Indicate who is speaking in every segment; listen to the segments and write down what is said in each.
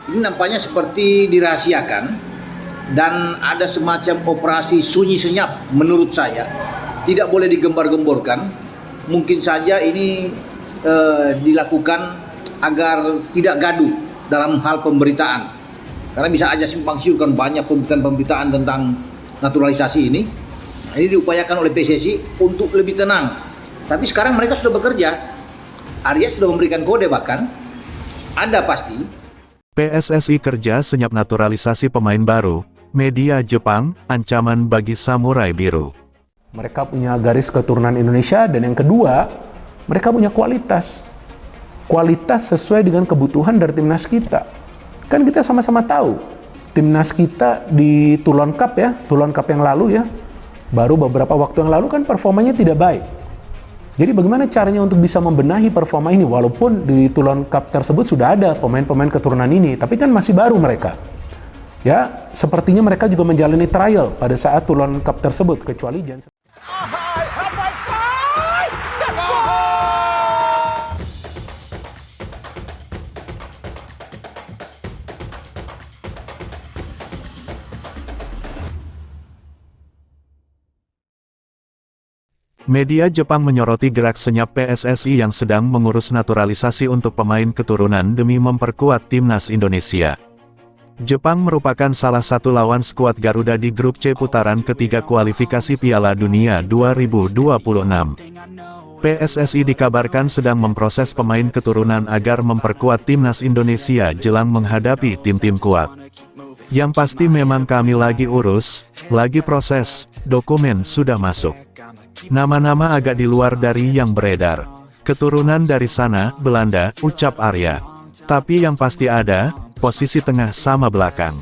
Speaker 1: Ini nampaknya seperti dirahasiakan dan ada semacam operasi sunyi senyap menurut saya. Tidak boleh digembar-gemborkan. Mungkin saja ini dilakukan agar tidak gaduh dalam hal pemberitaan. Karena bisa aja simpang siur kan banyak pemberitaan-pemberitaan tentang naturalisasi ini. Nah, ini diupayakan oleh PSSI untuk lebih tenang. Tapi sekarang mereka sudah bekerja. Arya sudah memberikan kode bahkan. Ada pasti.
Speaker 2: PSSI kerja senyap naturalisasi pemain baru, media Jepang, ancaman bagi Samurai Biru.
Speaker 3: Mereka punya garis keturunan Indonesia, dan yang kedua, mereka punya kualitas. Kualitas sesuai dengan kebutuhan dari timnas kita. Kan kita sama-sama tahu, timnas kita di Toulon Cup yang lalu ya, baru beberapa waktu yang lalu kan performanya tidak baik. Jadi bagaimana caranya untuk bisa membenahi performa ini, walaupun di Toulon Cup tersebut sudah ada pemain-pemain keturunan ini, tapi kan masih baru mereka. Ya, sepertinya mereka juga menjalani trial pada saat Toulon Cup tersebut, kecuali jangan.
Speaker 2: Media Jepang menyoroti gerak senyap PSSI yang sedang mengurus naturalisasi untuk pemain keturunan demi memperkuat timnas Indonesia. Jepang merupakan salah satu lawan skuad Garuda di grup C putaran ketiga kualifikasi Piala Dunia 2026. PSSI dikabarkan sedang memproses pemain keturunan agar memperkuat timnas Indonesia jelang menghadapi tim-tim kuat. Yang pasti memang kami lagi urus, lagi proses, dokumen sudah masuk. Nama-nama agak di luar dari yang beredar. Keturunan dari sana, Belanda, ucap Arya. Tapi yang pasti ada, posisi tengah sama belakang.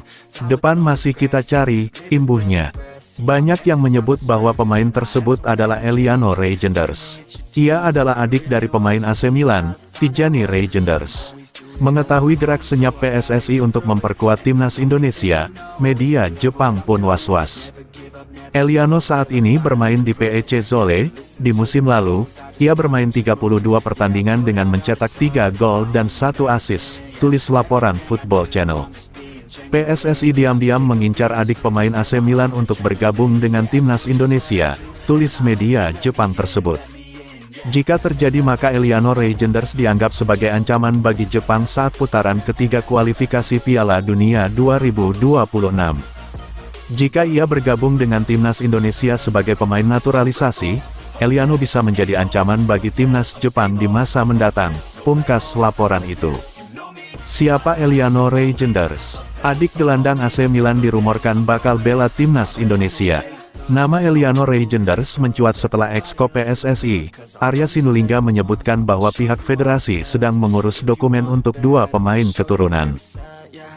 Speaker 2: Depan masih kita cari, imbuhnya. Banyak yang menyebut bahwa pemain tersebut adalah Eliano Reijenders. Ia adalah adik dari pemain AC Milan, Tijani Reijenders. Mengetahui gerak senyap PSSI untuk memperkuat timnas Indonesia, media Jepang pun was-was. Eliano saat ini bermain di PEC Zwolle. Di musim lalu, ia bermain 32 pertandingan dengan mencetak 3 gol dan 1 assist, tulis laporan Football Channel. PSSI diam-diam mengincar adik pemain AC Milan untuk bergabung dengan timnas Indonesia, tulis media Jepang tersebut. Jika terjadi maka Eliano Reijenders dianggap sebagai ancaman bagi Jepang saat putaran ketiga kualifikasi Piala Dunia 2026. Jika ia bergabung dengan timnas Indonesia sebagai pemain naturalisasi, Eliano bisa menjadi ancaman bagi timnas Jepang di masa mendatang, pungkas laporan itu. Siapa Eliano Reijenders? Adik gelandang AC Milan dirumorkan bakal bela timnas Indonesia. Nama Eliano Reijenders mencuat setelah Exco PSSI, Arya Sinulinga menyebutkan bahwa pihak federasi sedang mengurus dokumen untuk 2 pemain keturunan.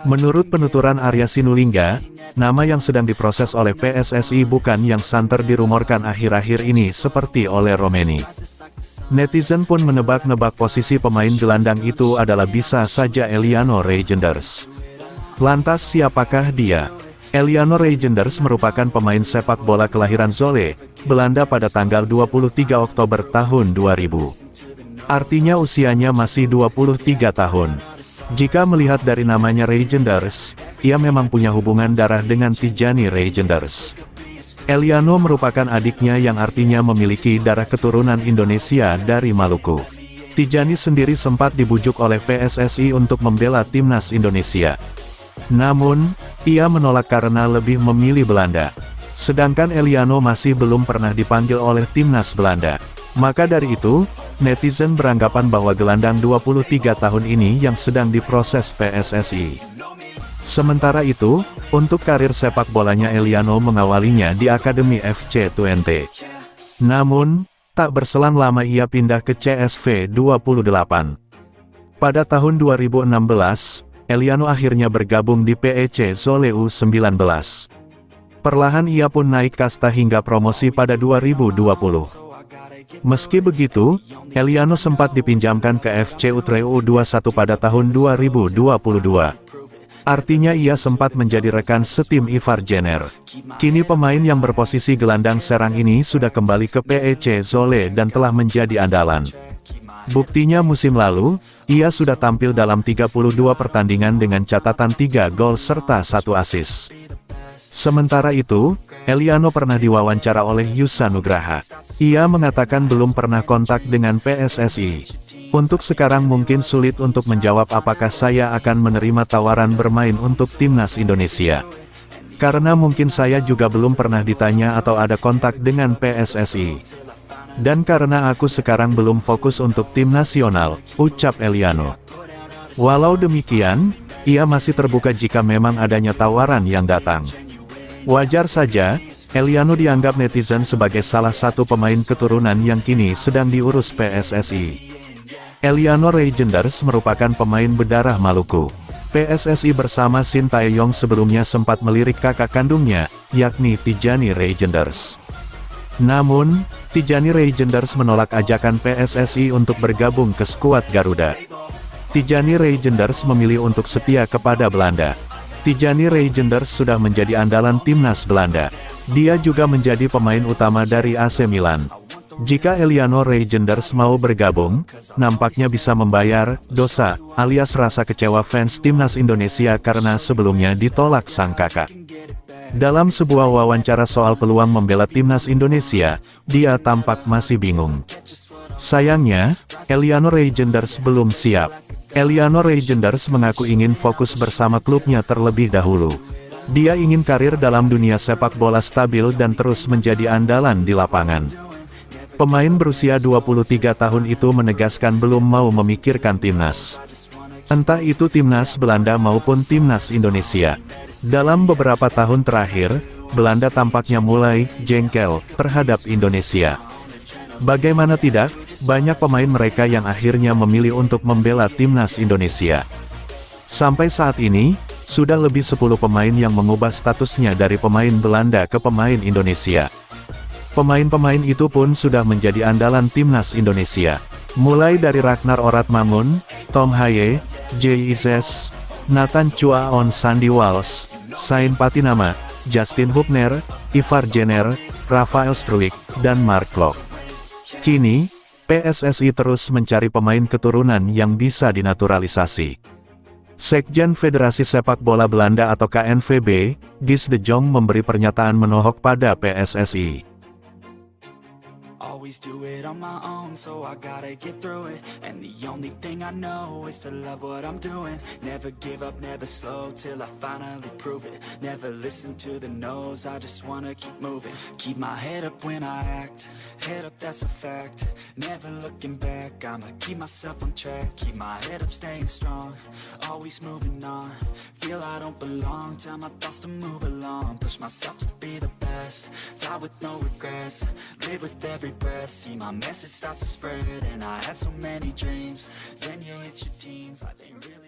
Speaker 2: Menurut penuturan Arya Sinulinga, nama yang sedang diproses oleh PSSI bukan yang santer dirumorkan akhir-akhir ini seperti oleh Romeni. Netizen pun menebak-nebak posisi pemain gelandang itu adalah bisa saja Eliano Reijenders. Lantas siapakah dia? Eliano Reijenders merupakan pemain sepak bola kelahiran Zwolle, Belanda pada tanggal 23 Oktober tahun 2000. Artinya usianya masih 23 tahun. Jika melihat dari namanya Reijenders, ia memang punya hubungan darah dengan Tijani Reijenders. Eliano merupakan adiknya yang artinya memiliki darah keturunan Indonesia dari Maluku. Tijani sendiri sempat dibujuk oleh PSSI untuk membela timnas Indonesia. Namun, ia menolak karena lebih memilih Belanda. Sedangkan Eliano masih belum pernah dipanggil oleh timnas Belanda. Maka dari itu, netizen beranggapan bahwa gelandang 23 tahun ini yang sedang diproses PSSI. Sementara itu, untuk karir sepak bolanya Eliano mengawalinya di Akademi FC Twente. Namun, tak berselang lama ia pindah ke CSV 28. Pada tahun 2016, Eliano akhirnya bergabung di PEC Zwolle U19. Perlahan ia pun naik kasta hingga promosi pada 2020. Meski begitu, Eliano sempat dipinjamkan ke FC Utrecht U21 pada tahun 2022. Artinya ia sempat menjadi rekan setim Ivar Jenner. Kini pemain yang berposisi gelandang serang ini sudah kembali ke PEC Zwolle dan telah menjadi andalan. Buktinya musim lalu, ia sudah tampil dalam 32 pertandingan dengan catatan 3 gol serta 1 assist. Sementara itu, Eliano pernah diwawancara oleh Yusa Nugraha. Ia mengatakan belum pernah kontak dengan PSSI. Untuk sekarang mungkin sulit untuk menjawab apakah saya akan menerima tawaran bermain untuk timnas Indonesia. Karena mungkin saya juga belum pernah ditanya atau ada kontak dengan PSSI. Dan karena aku sekarang belum fokus untuk tim nasional, ucap Eliano. Walau demikian, ia masih terbuka jika memang adanya tawaran yang datang. Wajar saja, Eliano dianggap netizen sebagai salah satu pemain keturunan yang kini sedang diurus PSSI. Eliano Reijenders merupakan pemain berdarah Maluku. PSSI bersama Sintayong sebelumnya sempat melirik kakak kandungnya, yakni Tijani Reijenders. Namun, Tijani Reijenders menolak ajakan PSSI untuk bergabung ke skuad Garuda. Tijani Reijenders memilih untuk setia kepada Belanda. Tijani Reijenders sudah menjadi andalan timnas Belanda. Dia juga menjadi pemain utama dari AC Milan. Jika Eliano Reijenders mau bergabung, nampaknya bisa membayar dosa alias rasa kecewa fans timnas Indonesia karena sebelumnya ditolak sang kakak. Dalam sebuah wawancara soal peluang membela timnas Indonesia, dia tampak masih bingung. Sayangnya, Eliano Reijenders belum siap. Eliano Reijenders mengaku ingin fokus bersama klubnya terlebih dahulu. Dia ingin karir dalam dunia sepak bola stabil dan terus menjadi andalan di lapangan. Pemain berusia 23 tahun itu menegaskan belum mau memikirkan timnas. Entah itu timnas Belanda maupun timnas Indonesia. Dalam beberapa tahun terakhir, Belanda tampaknya mulai jengkel terhadap Indonesia. Bagaimana tidak, banyak pemain mereka yang akhirnya memilih untuk membela timnas Indonesia. Sampai saat ini, sudah lebih 10 pemain yang mengubah statusnya dari pemain Belanda ke pemain Indonesia. Pemain-pemain itu pun sudah menjadi andalan timnas Indonesia. Mulai dari Ragnar Oratmangun, Tom Haye, Jay Izes, Nathan Chua-on Sandy Walsh, Sain Patinama, Justin Hubner, Ivar Jenner, Rafael Struijk, dan Mark Klok. Kini, PSSI terus mencari pemain keturunan yang bisa dinaturalisasi. Sekjen Federasi Sepak Bola Belanda atau KNVB, Guus de Jong memberi pernyataan menohok pada PSSI.
Speaker 4: Always do it on my own, so I gotta get through it. And the only thing I know is to love what I'm doing. Never give up, never slow, till I finally prove it. Never listen to the no's, I just wanna keep moving. Keep my head up when I act, head up that's a fact. Never looking back, I'ma keep myself on track. Keep my head up, staying strong, always moving on. Feel I don't belong, tell my thoughts to move along. Push myself to be the best, die with no regrets. Live with every breath. See my message start to spread, and I had so many dreams. Then you hit your teens, life ain't really